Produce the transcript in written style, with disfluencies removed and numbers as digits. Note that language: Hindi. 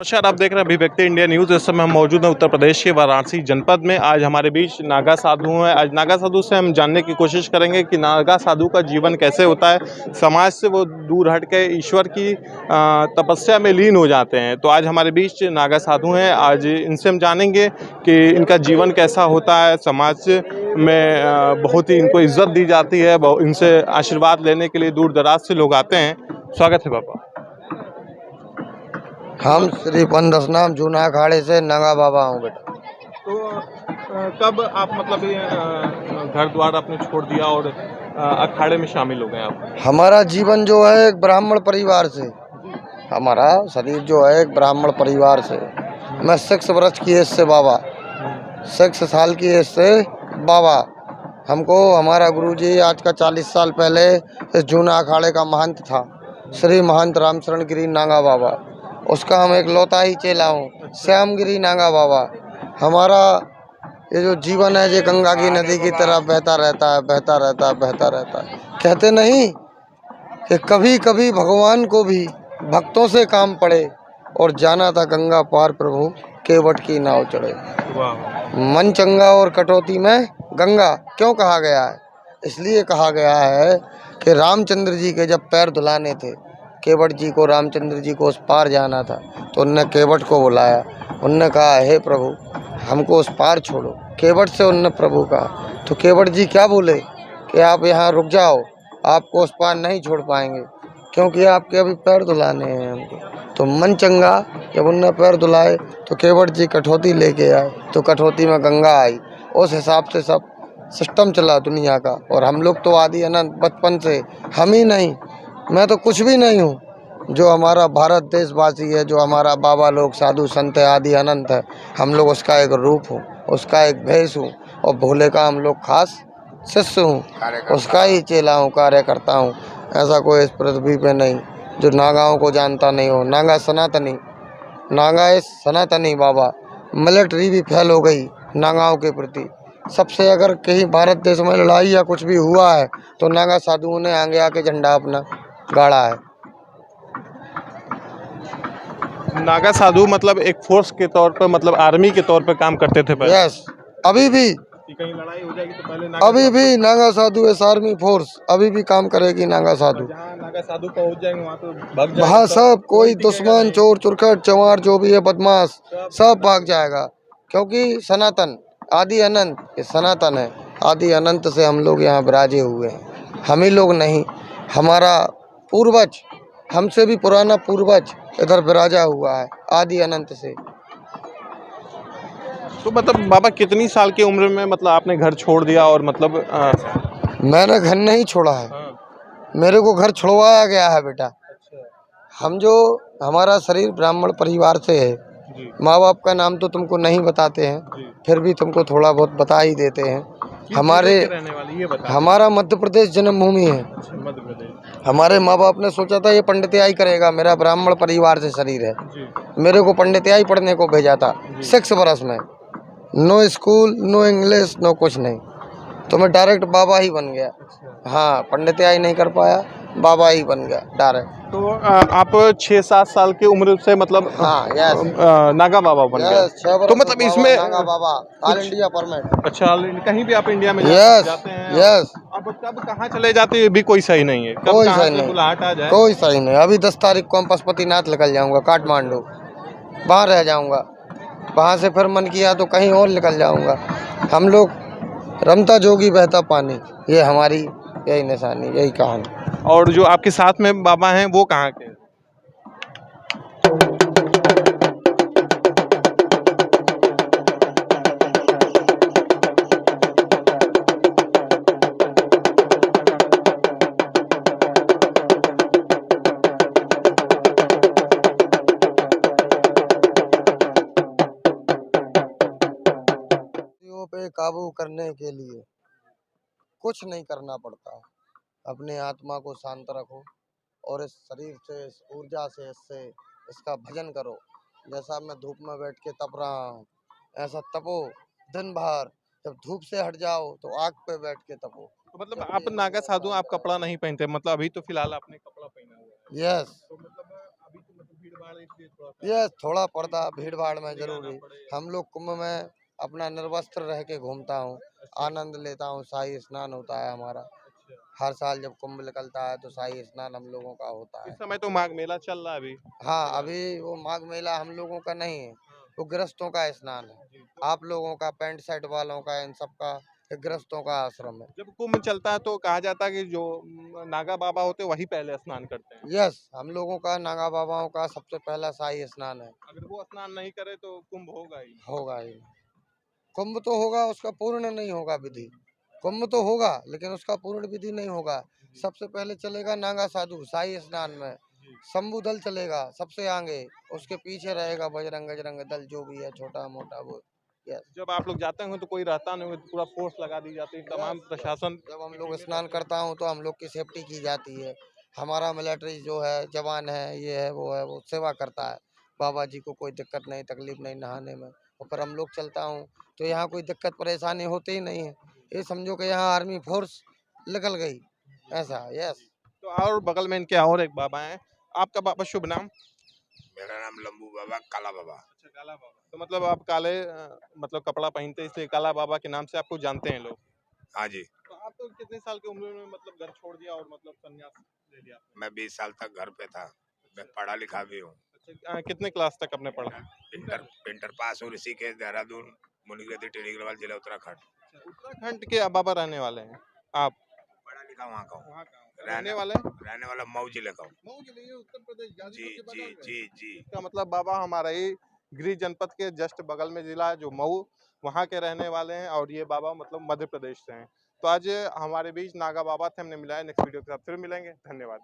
नमस्कार, आप देख रहे हैं अभिव्यक्ति इंडिया न्यूज़। इस समय हम मौजूद हैं उत्तर प्रदेश के वाराणसी जनपद में। आज हमारे बीच नागा साधु हैं। आज नागा साधु से हम जानने की कोशिश करेंगे कि नागा साधु का जीवन कैसे होता है, समाज से वो दूर हट के ईश्वर की तपस्या में लीन हो जाते हैं। तो आज हमारे बीच नागा साधु हैं। आज इनसे हम जानेंगे कि इनका जीवन कैसा होता है, समाज में बहुत ही इनको इज्जत दी जाती है। इनसे आशीर्वाद लेने के लिए दूर दराज से लोग आते हैं। स्वागत है बाबा। हम श्री पंदसनाम जूना अखाड़े से नगा बाबा हूँ बेटा। तो कब आप मतलब ये घर द्वार अपने छोड़ दिया और अखाड़े में शामिल हो गए आप? हमारा जीवन जो है एक ब्राह्मण परिवार से, हमारा शरीर जो है एक ब्राह्मण परिवार से। मैं 6 वर्ष की एज से बाबा, 6 साल की एज से बाबा। हमको हमारा गुरुजी आज का 40 साल पहले इस जूना अखाड़े का महंत था, श्री महंत रामशरण गिरी नागा बाबा। उसका हम एक लौता ही चेला हूँ, श्यामगिरी नागा बाबा। हमारा ये जो जीवन है ये गंगा की नदी की तरह बहता रहता है, बहता रहता है, बहता रहता है। कहते नहीं कि कभी कभी भगवान को भी भक्तों से काम पड़े और जाना था गंगा पार प्रभु केवट की नाव चढ़े। मन चंगा और कटौती में गंगा क्यों कहा गया है? इसलिए कहा गया है कि रामचंद्र जी के जब पैर धुलाने थे, केवट जी को, रामचंद्र जी को उस पार जाना था, तो उनने केवट को बुलाया। उनने कहा, हे प्रभु हमको उस पार छोड़ो। केवट से उनने प्रभु कहा, तो केवट जी क्या बोले कि आप यहाँ रुक जाओ, आपको उस पार नहीं छोड़ पाएंगे क्योंकि आपके अभी पैर धुलाने हैं हमको। तो मन चंगा जब उनने पैर धुलाए तो केवट जी कठौती लेके आए, तो कठौती में गंगा आई। उस हिसाब से सब सिस्टम चला दुनिया का। और हम लोग तो आदि अनंत बचपन से, हम ही नहीं, मैं तो कुछ भी नहीं हूँ, जो हमारा भारत देशवासी है, जो हमारा बाबा लोग साधु संत है, आदि अनंत है, हम लोग उसका एक रूप हूँ, उसका एक भेष हूँ। और भोले का हम लोग खास शिष्य हूँ, उसका ही चेला हूँ, कार्यकर्ता हूँ। ऐसा कोई इस पृथ्वी पे नहीं जो नागाओं को जानता नहीं हो। नागा सनातनी, नागा इस सनातनी बाबा। मिलिट्री भी फेल हो गई नागाओं के प्रति। सबसे अगर कहीं भारत देश में लड़ाई या कुछ भी हुआ है तो नागा साधुओं ने आगे आके झंडा अपना गाड़ा है। नागा साधु मतलब एक फोर्स के तौर पर, मतलब आर्मी के तौर पर काम करते थे पहले। यस, अभी भी, कि कहीं लड़ाई हो जाएगी तो पहले नागा अभी भी नागा साधु एस आर्मी फोर्स अभी भी काम करेगी। नागा साधु, जहाँ नागा साधु पहुंच जाएंगे वहाँ तो भाग वहाँ जाएंगे सब कोई टिकेगा दुश्मन, नहीं। चोर चुरखट चमार जो भी है बदमाश सब भाग जाएगा। क्योंकि सनातन आदि अनंत, ये सनातन है। आदि अनंत से हम लोग यहाँ विराजे हुए हैं। हम ही लोग नहीं, हमारा पूर्वज, हमसे भी पुराना पूर्वज इधर विराजा हुआ है आदि अनंत से। तो मतलब बाबा कितनी साल की उम्र में मतलब आपने घर छोड़ दिया और मतलब मैंने घर नहीं छोड़ा है, मेरे को घर छुड़वाया गया है बेटा। हम जो, हमारा शरीर ब्राह्मण परिवार से है। माँ बाप का नाम तो तुमको नहीं बताते हैं, फिर भी तुमको थोड़ा बहुत बता ही देते हैं। हमारे, हमारा मध्य प्रदेश जन्मभूमि है। मध्य प्रदेश। हमारे माँ बाप ने सोचा था ये पंडितियाई करेगा, मेरा ब्राह्मण परिवार से शरीर है, मेरे को पंडितियाई पढ़ने को भेजा था 6 वर्ष में। No school, no English, no कुछ नहीं, तो मैं डायरेक्ट बाबा ही बन गया। हाँ, पंडितियाई नहीं कर पाया, बाबा ही बन गया डायरेक्ट। तो आप 6-7 साल की उम्र से मतलब हाँ, यस, नागा बाबा बन गए। तो मतलब इसमें नागा बाबा ऑल इंडिया परमिट। अच्छा, कहीं भी आप इंडिया में यस, जाते हैं यस, अब कब कहाँ चले जाते हैं भी कोई सही नहीं है, कब कोई कहाँ सही से नहीं, बुलाहट आ जाए। कोई सही नहीं। अभी 10 तारीख को हम पशुपतिनाथ निकल जाऊंगा, काठमांडू, वहाँ रह जाऊंगा। वहाँ से फिर मन किया तो कहीं और निकल जाऊंगा। हम लोग रमता जोगी बहता पानी, ये हमारी यही निशानी, यही कहानी। और जो आपके साथ में बाबा हैं वो कहाँ के? पे काबू करने के लिए कुछ नहीं करना पड़ता है। अपने आत्मा को शांत रखो और इस शरीर से, इस ऊर्जा से, इससे इसका भजन करो। जैसा मैं धूप में बैठ के तप रहा हूँ, ऐसा तपो दिन भर। जब धूप से हट जाओ तो आग पे बैठ के तपो। तो मतलब आप नागा साधु, आप कपड़ा नहीं पहनते, मतलब अभी तो फिलहाल आपने कपड़ा पहना हुआ है। यस, तो मतलब अभी तो मतलब भीड़ ये थोड़ा पर्दा भीड़ भाड़ में जरूरी। हम लोग कुंभ में अपना निर्वस्त्र रह के घूमता हूँ, आनंद लेता हूँ। शाही स्नान होता है हमारा हर साल, जब कुंभ निकलता है तो शाही स्नान हम लोगों का होता इस है। समय तो माघ मेला चल रहा है अभी। हाँ, अभी वो माघ मेला हम लोगों का नहीं है, वो गृहस्थों का स्नान है। आप लोगों का, पैंट शर्ट वालों का, इन सब का, ये गृहस्थों का आश्रम है। जब कुंभ चलता है तो कहा जाता है कि जो नागा बाबा होते हैं वही पहले स्नान करते हैं। यस, हम लोगों का, नागा बाबाओं का सबसे पहला शाही स्नान है। अगर वो स्नान नहीं करे तो कुंभ होगा ही। होगा ही। कुंभ तो होगा, उसका पूर्ण नहीं होगा विधि। कुंभ तो होगा लेकिन उसका पूर्ण विधि नहीं होगा। सबसे पहले चलेगा नागा साधु शाही स्नान में, शंभू दल चलेगा सबसे आगे, उसके पीछे रहेगा बजरंग अजरंग दल, जो भी है छोटा मोटा वो। यस, जब आप लोग जाते होंगे तो कोई रहता नहीं होगा, पूरा फोर्स लगा दी जाती है, तमाम प्रशासन जब हम की लोग टीमें स्नान रहती हैं। करता हूँ तो हम लोग की सेफ्टी की जाती है। हमारा मिलिट्री जो है, जवान है, ये है, वो सेवा करता है। बाबा जी को कोई दिक्कत नहीं, तकलीफ नहीं नहाने में। और फिर हम लोग चलता हूँ तो यहाँ कोई दिक्कत परेशानी होती ही नहीं है। ये समझो कि यहाँ आर्मी फोर्स निकल गई, ऐसा। यस। तो और बगल में इनके और एक बाबा हैं। आपका बाबा शुभ नाम? मेरा नाम लंबू बाबा, काला बाबा। अच्छा, काला बाबा। तो मतलब आप काले मतलब कपड़ा पहनते हैं इसलिए काला बाबा के नाम से आपको जानते हैं लोग। हाँ जी, तो आप तो कितने साल की उम्र में मतलब घर छोड़ दिया और मतलब संन्यास ले लिया आपने? मैं 20 साल तक घर पे था। मैं पढ़ा लिखा भी हूँ। अच्छा, कितने क्लास तक आपने पढ़ा? इंटर पास हूँ, ऋषिकेश, देहरादून, मुनिगति, टेढ़ीगढ़वाल जिला उत्तराखंड। अच्छा, उत्तराखंड के आप बाबा रहने वाले हैं आप? पढ़ा लिखा वहाँ का हूँ। वहाँ का हूँ। रहने वाले? रहने वाला मऊ जिले का हूँ। मऊ जिले, ये उत्तर प्रदेश, जी गाजीपुर के जी बगल में। जी जी। इसका मतलब बाबा हमारा ही गृह जनपद के जस्ट बगल में जिला है जो मऊ, वहाँ के रहने वाले हैं और ये बाबा मतलब मध्य प्रदेश से हैं। तो आज हमारे बीच नागा बाबा थे, हमने मिलाया। नेक्स्ट वीडियो के साथ फिर मिलेंगे। धन्यवाद।